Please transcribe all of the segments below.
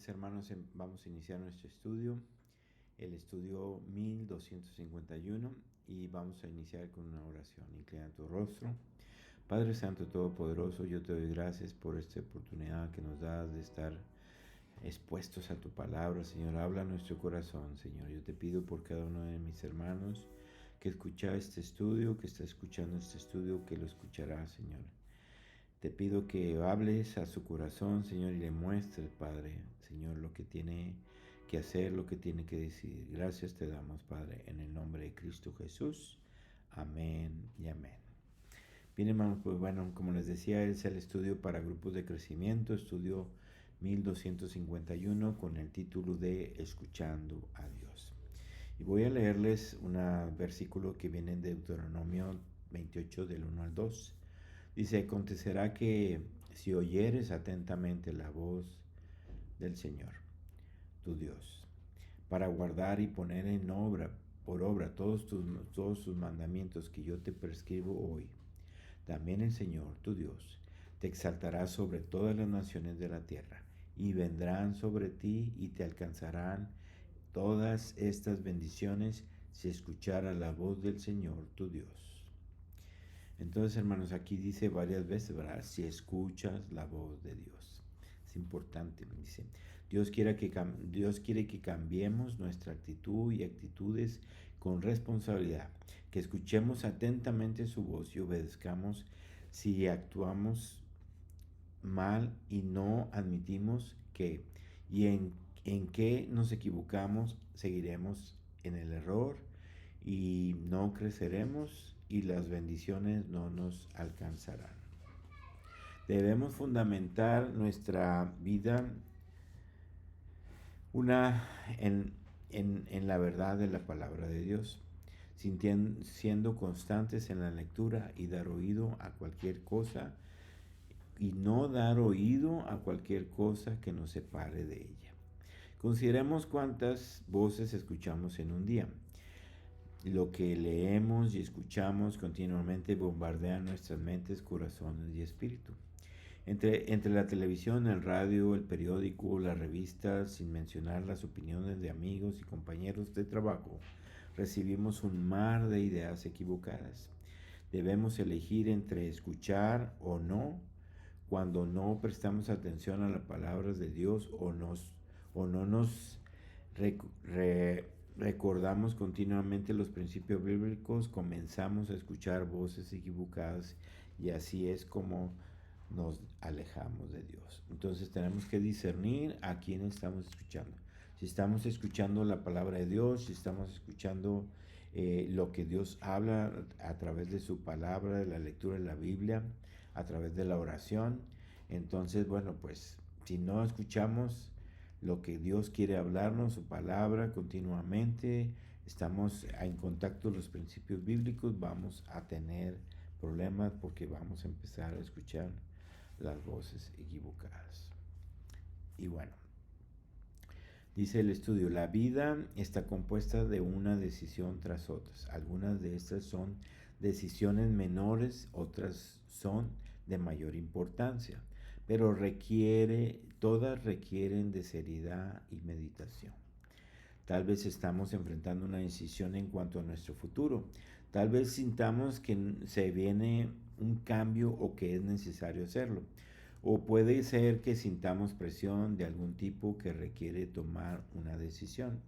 noches, hermanos. Vamos a iniciar nuestro estudio, el estudio 1251, y vamos a iniciar con una oración. Inclina tu rostro. Padre Santo Todopoderoso, yo te doy gracias por esta oportunidad que nos das de estar expuestos a tu palabra. Señor, habla a nuestro corazón. Señor, yo te pido por cada uno de mis hermanos que escucha este estudio, que está escuchando este estudio, que lo escuchará, Señor. Te pido que hables a su corazón, Señor, y le muestres, Padre, Señor, lo que tiene que hacer, lo que tiene que decidir. Gracias te damos, Padre, en el nombre de Cristo Jesús. Amén y amén. Bien, hermanos, pues bueno, como les decía, es el estudio para grupos de crecimiento, estudio 1251, con el título de Escuchando a Dios. Y voy a leerles un versículo que viene de Deuteronomio 28, del 1 al 2. Dice: acontecerá que si oyeres atentamente la voz del Señor, tu Dios, para guardar y poner por obra todos sus mandamientos que yo te prescribo hoy, también el Señor, tu Dios, te exaltará sobre todas las naciones de la tierra, y vendrán sobre ti y te alcanzarán todas estas bendiciones si escucharas la voz del Señor, tu Dios. Entonces, hermanos, aquí dice varias veces, ¿verdad? Si escuchas la voz de Dios. Es importante, me dice. Dios quiere que cambiemos nuestra actitud y actitudes con responsabilidad. Que escuchemos atentamente su voz y obedezcamos si actuamos mal y no admitimos que. Y en que nos equivocamos, seguiremos en el error y no creceremos y las bendiciones no nos alcanzarán. Debemos fundamentar nuestra vida en la verdad de la palabra de Dios, siendo constantes en la lectura y dar oído a cualquier cosa y no dar oído a cualquier cosa que nos separe de ella. Consideremos cuántas voces escuchamos en un día. Lo que leemos y escuchamos continuamente bombardea nuestras mentes, corazones y espíritu. Entre la televisión, el radio, el periódico, las revistas, sin mencionar las opiniones de amigos y compañeros de trabajo, recibimos un mar de ideas equivocadas. Debemos elegir entre escuchar o no, cuando no prestamos atención a las palabras de Dios o no nos recordamos continuamente los principios bíblicos, comenzamos a escuchar voces equivocadas y así es como nos alejamos de Dios. Entonces tenemos que discernir a quién estamos escuchando. Si estamos escuchando la palabra de Dios, si estamos escuchando lo que Dios habla a través de su palabra, de la lectura de la Biblia, a través de la oración. Entonces, bueno, pues si no escuchamos lo que Dios quiere hablarnos, su palabra continuamente, estamos en contacto con los principios bíblicos, vamos a tener problemas porque vamos a empezar a escuchar las voces equivocadas. Y bueno, dice el estudio: la vida está compuesta de una decisión tras otras. Algunas de estas son decisiones menores, otras son de mayor importancia, pero todas requieren de seriedad y meditación. Tal vez estamos enfrentando una decisión en cuanto a nuestro futuro. Tal vez sintamos que se viene un cambio o que es necesario hacerlo. O puede ser que sintamos presión de algún tipo que requiere tomar una decisión.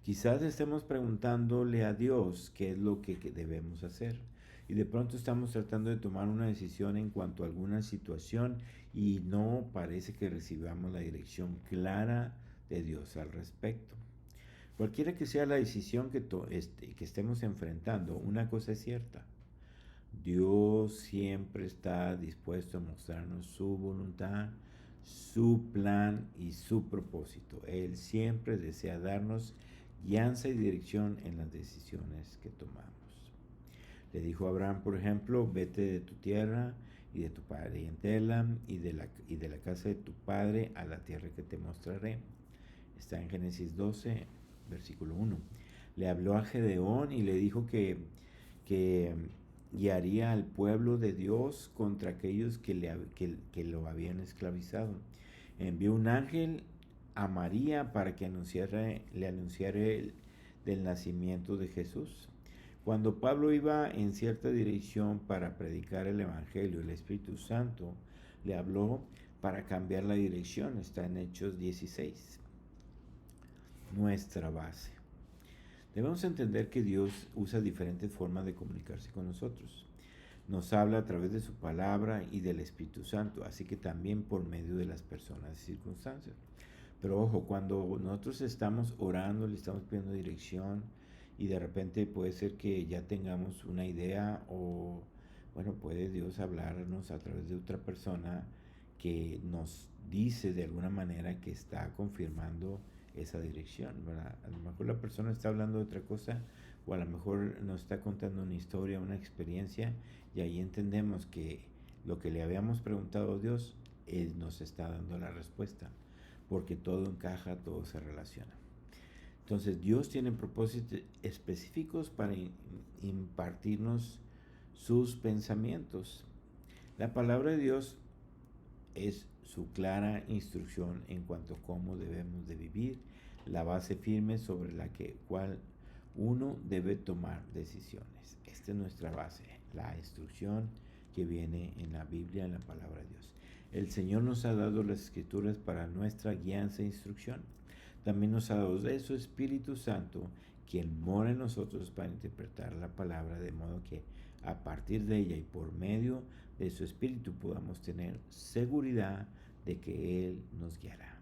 Quizás estemos preguntándole a Dios qué es lo que debemos hacer. Y de pronto estamos tratando de tomar una decisión en cuanto a alguna situación y no parece que recibamos la dirección clara de Dios al respecto. Cualquiera que sea la decisión que estemos enfrentando, una cosa es cierta: Dios siempre está dispuesto a mostrarnos su voluntad, su plan y su propósito. Él siempre desea darnos guianza y dirección en las decisiones que tomamos. Le dijo a Abraham, por ejemplo: vete de tu tierra y de tu parentela y de la casa de tu padre a la tierra que te mostraré. Está en Génesis 12, versículo 1. Le habló a Gedeón y le dijo que guiaría al pueblo de Dios contra aquellos que lo habían esclavizado. Envió un ángel a María para que le anunciara del nacimiento de Jesús. Cuando Pablo iba en cierta dirección para predicar el Evangelio, el Espíritu Santo le habló para cambiar la dirección. Está en Hechos 16. Nuestra base. Debemos entender que Dios usa diferentes formas de comunicarse con nosotros. Nos habla a través de su palabra y del Espíritu Santo, así que también por medio de las personas y circunstancias. Pero ojo, cuando nosotros estamos orando, le estamos pidiendo dirección y de repente puede ser que ya tengamos una idea o, bueno, puede Dios hablarnos a través de otra persona que nos dice de alguna manera que está confirmando esa dirección, ¿verdad? A lo mejor la persona está hablando de otra cosa o a lo mejor nos está contando una historia, una experiencia y ahí entendemos que lo que le habíamos preguntado a Dios, Él nos está dando la respuesta, porque todo encaja, todo se relaciona. Entonces Dios tiene propósitos específicos para impartirnos sus pensamientos. La palabra de Dios es su clara instrucción en cuanto a cómo debemos de vivir, la base firme sobre la cual uno debe tomar decisiones. Esta es nuestra base, la instrucción que viene en la Biblia, en la palabra de Dios. El Señor nos ha dado las Escrituras para nuestra guianza e instrucción. También nos ha dado de su Espíritu Santo, quien mora en nosotros para interpretar la palabra, de modo que a partir de ella y por medio de su Espíritu podamos tener seguridad de que Él nos guiará.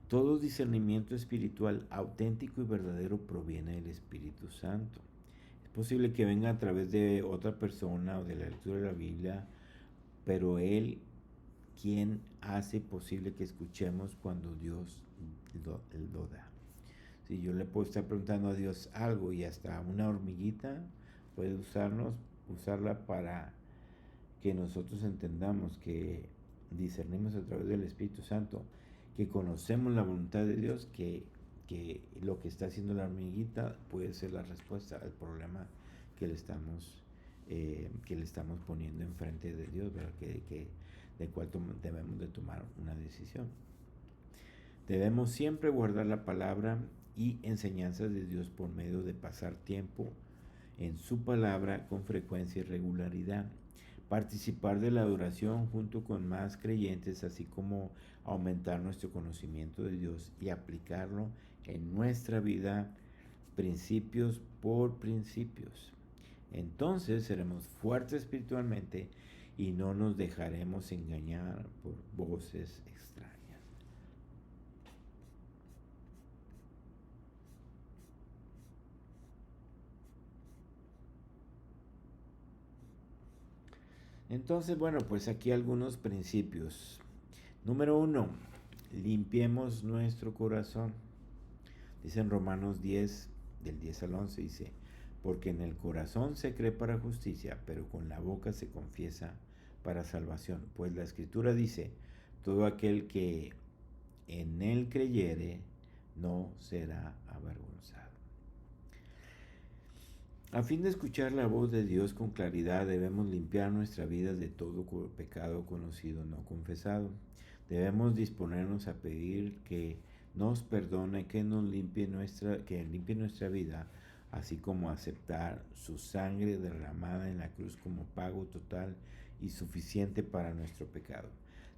Todo discernimiento espiritual auténtico y verdadero proviene del Espíritu Santo. Es posible que venga a través de otra persona o de la lectura de la Biblia, pero Él quien hace posible que escuchemos cuando Dios lo da. Si yo le puedo estar preguntando a Dios algo y hasta una hormiguita puede usarla para que nosotros entendamos que discernimos a través del Espíritu Santo, que conocemos la voluntad de Dios, que lo que está haciendo la hormiguita puede ser la respuesta al problema que le estamos poniendo enfrente de Dios, ¿verdad? De cual debemos de tomar una decisión. Debemos siempre guardar la palabra y enseñanzas de Dios por medio de pasar tiempo en su palabra con frecuencia y regularidad. Participar de la adoración junto con más creyentes, así como aumentar nuestro conocimiento de Dios y aplicarlo en nuestra vida, principios por principios. Entonces seremos fuertes espiritualmente y no nos dejaremos engañar por voces extrañas. Entonces, bueno, pues aquí algunos principios. Número 1, limpiemos nuestro corazón. Dice en Romanos 10, del 10 al 11, dice, porque en el corazón se cree para justicia, pero con la boca se confiesa para salvación. Pues la Escritura dice, todo aquel que en él creyere no será avergonzado. A fin de escuchar la voz de Dios con claridad, debemos limpiar nuestra vida de todo pecado conocido o no confesado. Debemos disponernos a pedir que nos perdone, que limpie nuestra vida, así como aceptar su sangre derramada en la cruz como pago total y suficiente para nuestro pecado.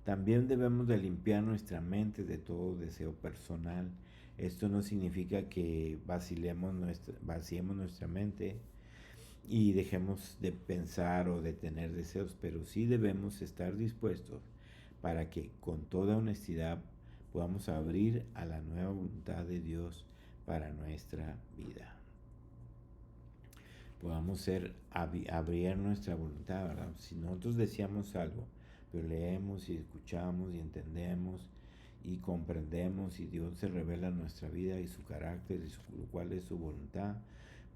También debemos de limpiar nuestra mente de todo deseo personal. Esto no significa que vaciemos nuestra mente y dejemos de pensar o de tener deseos, pero sí debemos estar dispuestos para que con toda honestidad podamos abrir a la nueva voluntad de Dios para nuestra vida. Podamos abrir nuestra voluntad, ¿verdad? Si nosotros deseamos algo, pero leemos y escuchamos y entendemos y comprendemos y Dios se revela en nuestra vida y su carácter y cuál es su voluntad,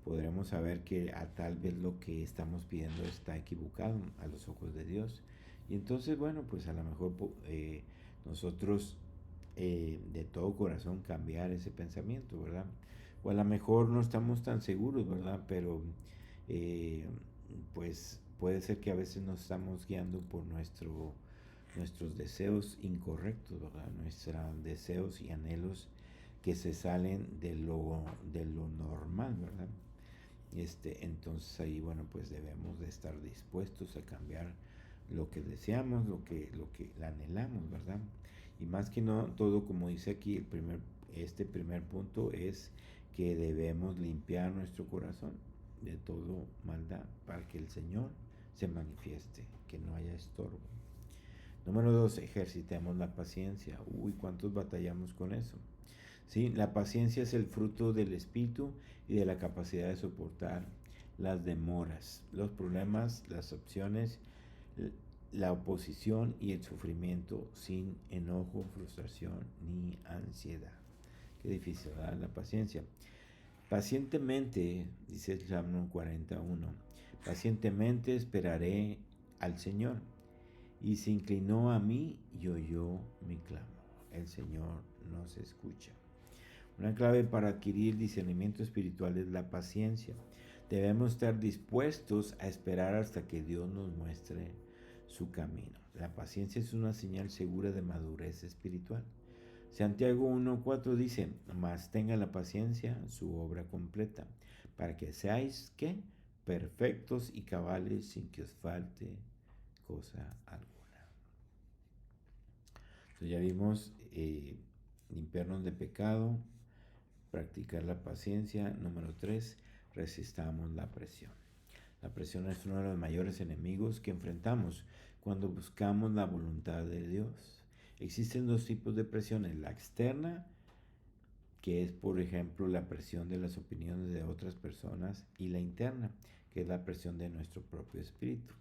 podremos saber que tal vez lo que estamos pidiendo está equivocado a los ojos de Dios. Y entonces, bueno, pues a lo mejor nosotros de todo corazón cambiar ese pensamiento, ¿verdad? O a lo mejor no estamos tan seguros, ¿verdad? Pero pues puede ser que a veces nos estamos guiando por nuestros deseos incorrectos, ¿verdad? Nuestros deseos y anhelos que se salen de lo normal, ¿verdad? Entonces ahí, bueno, pues debemos de estar dispuestos a cambiar lo que deseamos, lo que anhelamos, ¿verdad? Y más que no, todo como dice aquí, este primer punto es que debemos limpiar nuestro corazón de todo maldad para que el Señor se manifieste, que no haya estorbo. Número 2, ejercitemos la paciencia. Uy, ¿cuántos batallamos con eso? ¿Sí? La paciencia es el fruto del espíritu y de la capacidad de soportar las demoras, los problemas, las opciones, la oposición y el sufrimiento sin enojo, frustración ni ansiedad. Qué difícil, ¿verdad? La paciencia. Pacientemente, dice el Salmo 41, pacientemente esperaré al Señor, y se inclinó a mí y oyó mi clamor. El Señor nos escucha. Una clave para adquirir discernimiento espiritual es la paciencia. Debemos estar dispuestos a esperar hasta que Dios nos muestre su camino. La paciencia es una señal segura de madurez espiritual. Santiago 1:4 dice, mas tenga la paciencia su obra completa, para que seáis, ¿qué? Perfectos y cabales sin que os falte cosa alguna. Entonces ya vimos limpiarnos de pecado, practicar la paciencia. Número 3, resistamos la presión. La presión es uno de los mayores enemigos que enfrentamos cuando buscamos la voluntad de Dios. Existen dos tipos de presiones, la externa, que es por ejemplo la presión de las opiniones de otras personas, y la interna, que es la presión de nuestro propio espíritu.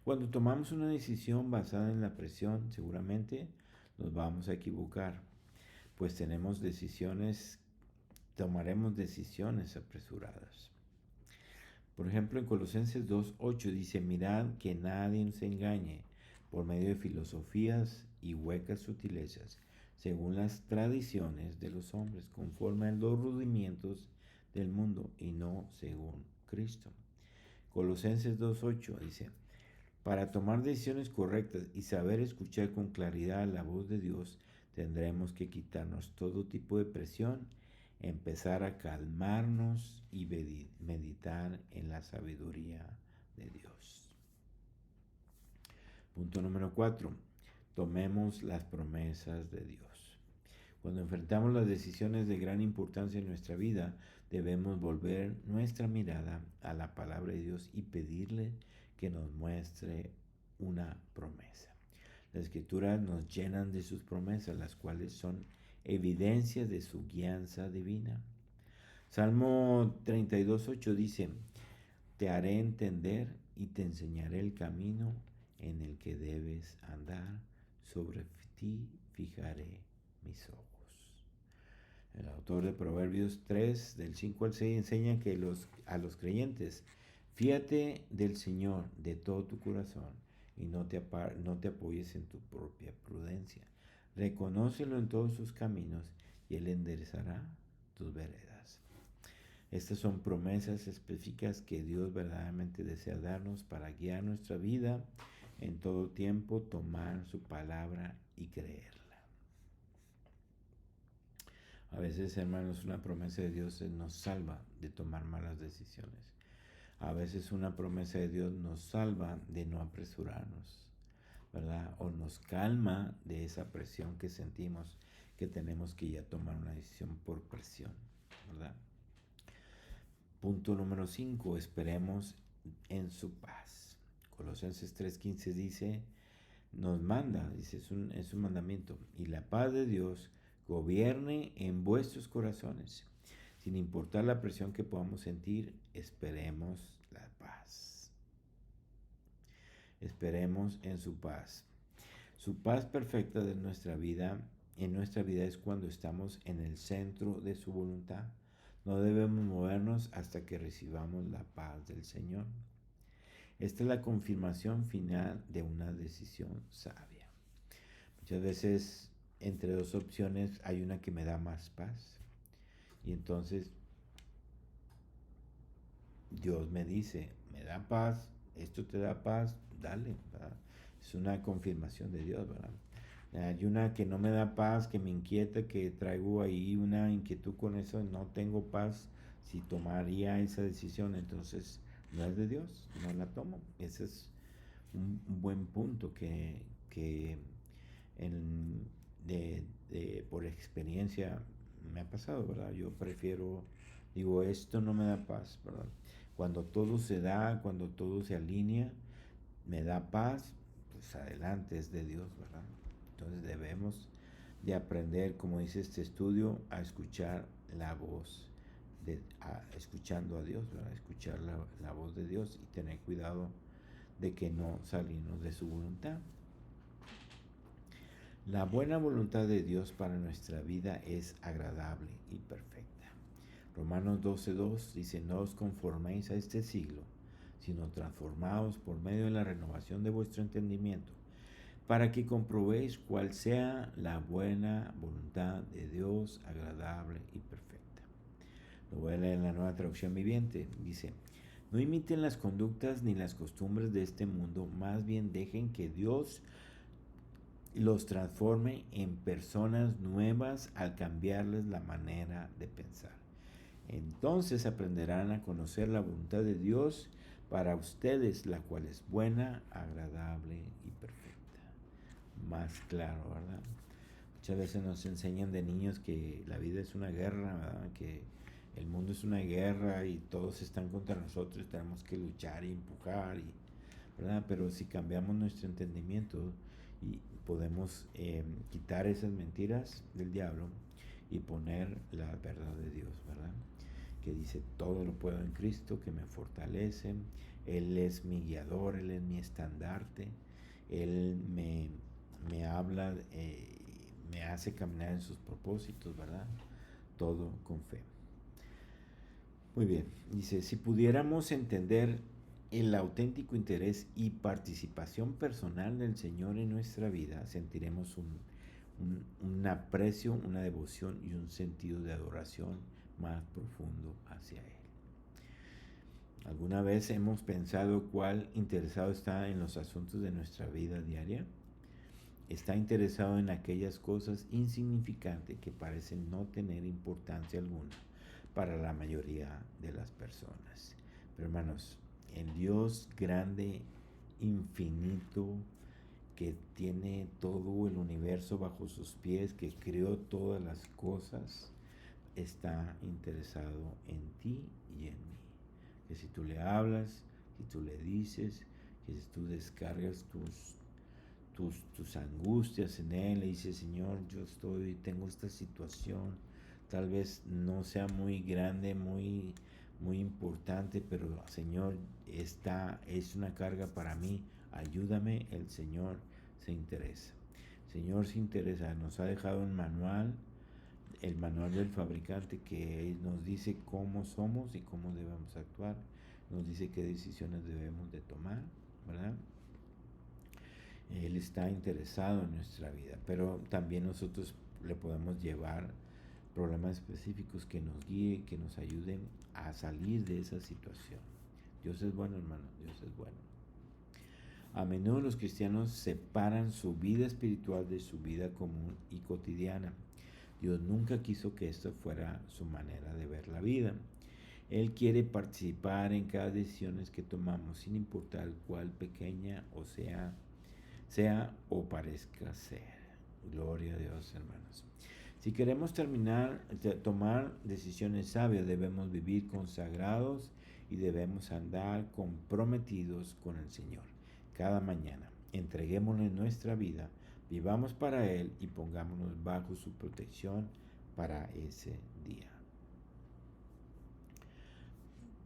Cuando tomamos una decisión basada en la presión, seguramente nos vamos a equivocar, pues tomaremos decisiones apresuradas. Por ejemplo, en Colosenses 2:8 dice, mirad que nadie se engañe por medio de filosofías y huecas sutilezas, según las tradiciones de los hombres, conforme a los rudimientos del mundo y no según Cristo. Colosenses 2:8 dice, para tomar decisiones correctas y saber escuchar con claridad la voz de Dios, tendremos que quitarnos todo tipo de presión, empezar a calmarnos y meditar en la sabiduría de Dios. Punto número 4. Tomemos las promesas de Dios. Cuando enfrentamos las decisiones de gran importancia en nuestra vida, debemos volver nuestra mirada a la palabra de Dios y pedirle que nos muestre una promesa. Las escrituras nos llenan de sus promesas, las cuales son evidencias de su guianza divina. Salmo 32:8 dice, te haré entender y te enseñaré el camino en el que debes andar, sobre ti fijaré mis ojos. El autor de Proverbios 3, del 5 al 6, enseña que a los creyentes, fíate del Señor de todo tu corazón y no te apoyes en tu propia prudencia. Reconócelo en todos sus caminos y Él enderezará tus veredas. Estas son promesas específicas que Dios verdaderamente desea darnos para guiar nuestra vida en todo tiempo, tomar su palabra y creerla. A veces, hermanos, una promesa de Dios nos salva de tomar malas decisiones. A veces una promesa de Dios nos salva de no apresurarnos, ¿verdad? O nos calma de esa presión que sentimos que tenemos que ya tomar una decisión por presión, ¿verdad? Punto número 5, esperemos en su paz. Colosenses 3:15 dice, nos manda, dice, es un mandamiento, y la paz de Dios gobierne en vuestros corazones. Sin importar la presión que podamos sentir, esperemos la paz. Esperemos en su paz. Su paz perfecta de nuestra vida, en nuestra vida es cuando estamos en el centro de su voluntad. No debemos movernos hasta que recibamos la paz del Señor. Esta es la confirmación final de una decisión sabia. Muchas veces entre dos opciones hay una que me da más paz. Y entonces Dios me dice, me da paz, esto te da paz, dale, ¿verdad? Es una confirmación de Dios, ¿verdad? Hay una que no me da paz, que me inquieta, que traigo ahí una inquietud con eso, no tengo paz. Si tomaría esa decisión, entonces no es de Dios, no la tomo. Ese es un buen punto que en, por experiencia me ha pasado, ¿verdad? Yo prefiero, digo, esto no me da paz, ¿verdad? Cuando todo se da, cuando todo se alinea, me da paz, pues adelante, es de Dios, ¿verdad? Entonces debemos de aprender, como dice este estudio, a escuchar la voz, escuchando a Dios, ¿verdad? Escuchar la voz de Dios y tener cuidado de que no salimos de su voluntad. La buena voluntad de Dios para nuestra vida es agradable y perfecta. Romanos 12:2 dice, no os conforméis a este siglo, sino transformaos por medio de la renovación de vuestro entendimiento, para que comprobéis cuál sea la buena voluntad de Dios, agradable y perfecta. Lo voy a leer en la Nueva Traducción Viviente. Dice, no imiten las conductas ni las costumbres de este mundo, más bien dejen que Dios los transforme en personas nuevas al cambiarles la manera de pensar. Entonces aprenderán a conocer la voluntad de Dios para ustedes, la cual es buena, agradable y perfecta. Más claro, ¿verdad? Muchas veces nos enseñan de niños que la vida es una guerra, ¿verdad? Que el mundo es una guerra y todos están contra nosotros, tenemos que luchar y empujar, ¿verdad? Pero si cambiamos nuestro entendimiento y podemos quitar esas mentiras del diablo y poner la verdad de Dios, ¿verdad? Que dice, todo lo puedo en Cristo, que me fortalece, Él es mi guiador, Él es mi estandarte, Él me habla, me hace caminar en sus propósitos, ¿verdad? Todo con fe. Muy bien, dice, si pudiéramos entender el auténtico interés y participación personal del Señor en nuestra vida, sentiremos un aprecio, una devoción y un sentido de adoración más profundo hacia Él. ¿Alguna vez hemos pensado cuál interesado está en los asuntos de nuestra vida diaria? Está interesado en aquellas cosas insignificantes que parecen no tener importancia alguna para la mayoría de las personas. Pero hermanos, el Dios grande, infinito, que tiene todo el universo bajo sus pies, que creó todas las cosas, está interesado en ti y en mí. Que si tú le hablas, si tú le dices, que si tú descargas tus angustias en Él, le dices, Señor, tengo esta situación, tal vez no sea muy grande, muy importante, pero Señor, esta es una carga para mí, ayúdame, el Señor se interesa. El Señor se interesa, nos ha dejado un manual, el manual del fabricante, que nos dice cómo somos y cómo debemos actuar, nos dice qué decisiones debemos de tomar, ¿verdad? Él está interesado en nuestra vida, pero también nosotros le podemos llevar problemas específicos que nos guíen, que nos ayuden a salir de esa situación. Dios es bueno, hermano, Dios es bueno. A menudo los cristianos separan su vida espiritual de su vida común y cotidiana. Dios nunca quiso que esto fuera su manera de ver la vida. Él quiere participar en cada decisión que tomamos, sin importar cuál pequeña sea o parezca ser. Gloria a Dios, hermanos. Si queremos tomar decisiones sabias, debemos vivir consagrados y debemos andar comprometidos con el Señor. Cada mañana, entreguémosle nuestra vida, vivamos para Él y pongámonos bajo su protección para ese día.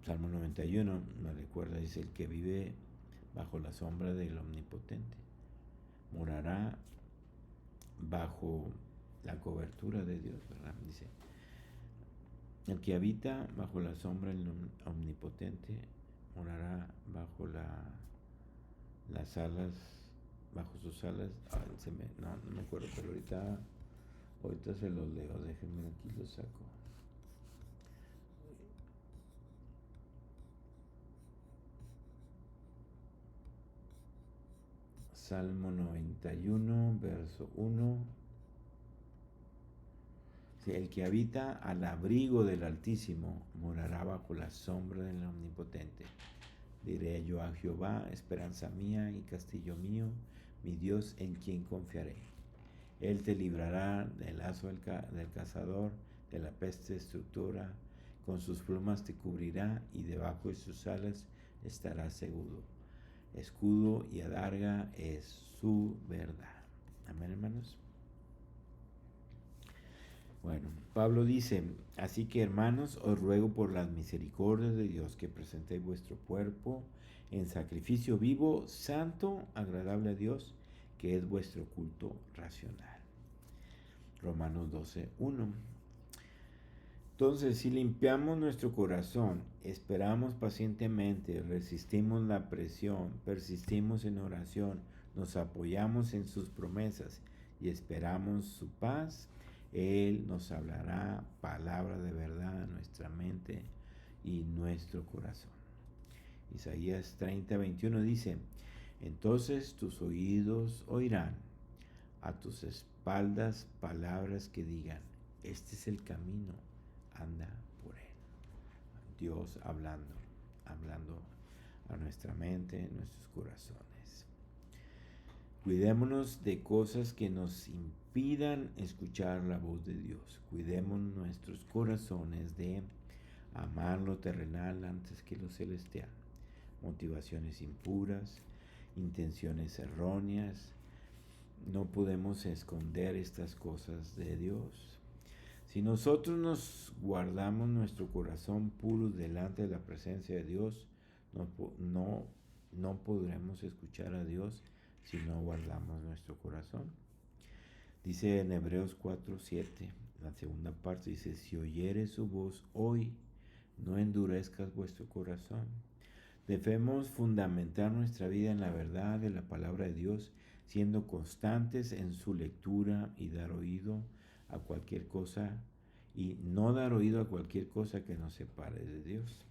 Salmo 91 me recuerda, dice, el que vive bajo la sombra del Omnipotente morará bajo la cobertura de Dios, ¿verdad? Dice, el que habita bajo la sombra del Omnipotente morará bajo las alas, bajo sus alas. No me acuerdo, pero ahorita se los leo, déjenme aquí lo saco. Salmo 91, verso 1. El que habita al abrigo del Altísimo morará bajo la sombra del Omnipotente. Diré yo a Jehová, esperanza mía y castillo mío, mi Dios en quien confiaré. Él te librará del lazo del cazador, de la peste destructora. Con sus plumas te cubrirá y debajo de sus alas estarás seguro. Escudo y adarga es su verdad. Amén, hermanos. Bueno, Pablo dice, así que hermanos, os ruego por las misericordias de Dios que presentéis vuestro cuerpo en sacrificio vivo, santo, agradable a Dios, que es vuestro culto racional. Romanos 12, 1. Entonces, si limpiamos nuestro corazón, esperamos pacientemente, resistimos la presión, persistimos en oración, nos apoyamos en sus promesas y esperamos su paz, Él nos hablará palabra de verdad a nuestra mente y nuestro corazón. Isaías 30, 21 dice, entonces tus oídos oirán, a tus espaldas palabras que digan, este es el camino, anda por él. Dios hablando a nuestra mente, a nuestros corazones. Cuidémonos de cosas que nos impidan escuchar la voz de Dios. Cuidemos nuestros corazones de amar lo terrenal antes que lo celestial. Motivaciones impuras, intenciones erróneas. No podemos esconder estas cosas de Dios. Si nosotros nos guardamos nuestro corazón puro delante de la presencia de Dios, no podremos escuchar a Dios si no guardamos nuestro corazón. Dice en Hebreos 4:7, la segunda parte, dice, si oyeres su voz hoy, no endurezcas vuestro corazón. Debemos fundamentar nuestra vida en la verdad de la palabra de Dios, siendo constantes en su lectura y dar oído a cualquier cosa y no dar oído a cualquier cosa que nos separe de Dios.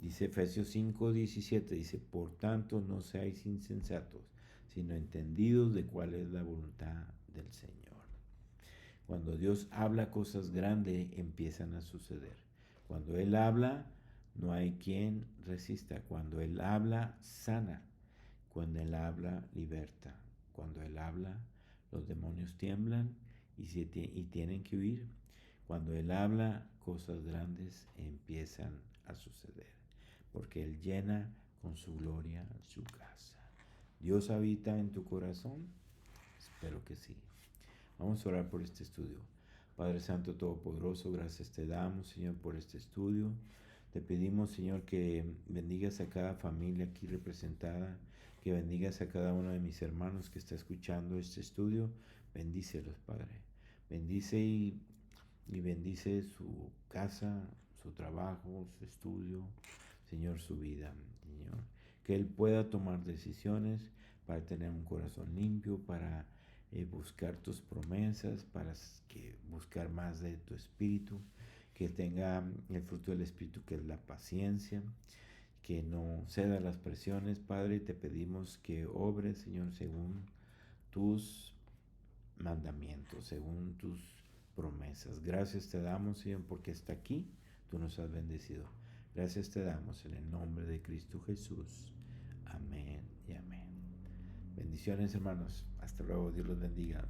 Dice Efesios 5:17, dice, por tanto no seáis insensatos, sino entendidos de cuál es la voluntad del Señor. Cuando Dios habla cosas grandes, empiezan a suceder. Cuando Él habla, no hay quien resista. Cuando Él habla, sana. Cuando Él habla, liberta. Cuando Él habla, los demonios tiemblan y tienen que huir. Cuando Él habla, cosas grandes empiezan a suceder. Porque Él llena con su gloria su casa. ¿Dios habita en tu corazón? Espero que sí. Vamos a orar por este estudio. Padre Santo Todopoderoso, gracias te damos, Señor, por este estudio. Te pedimos, Señor, que bendigas a cada familia aquí representada, que bendigas a cada uno de mis hermanos que está escuchando este estudio. Bendícelos, Padre. Bendice y bendice su casa, su trabajo, su estudio, Señor, su vida, Señor. Que Él pueda tomar decisiones para tener un corazón limpio, para buscar tus promesas, para buscar más de tu espíritu, que tenga el fruto del espíritu, que es la paciencia, que no ceda a las presiones. Padre, te pedimos que obres, Señor, según tus mandamientos, según tus promesas. Gracias te damos, Señor, porque está aquí, tú nos has bendecido. Gracias te damos en el nombre de Cristo Jesús. Amén y amén. Bendiciones, hermanos. Hasta luego. Dios los bendiga.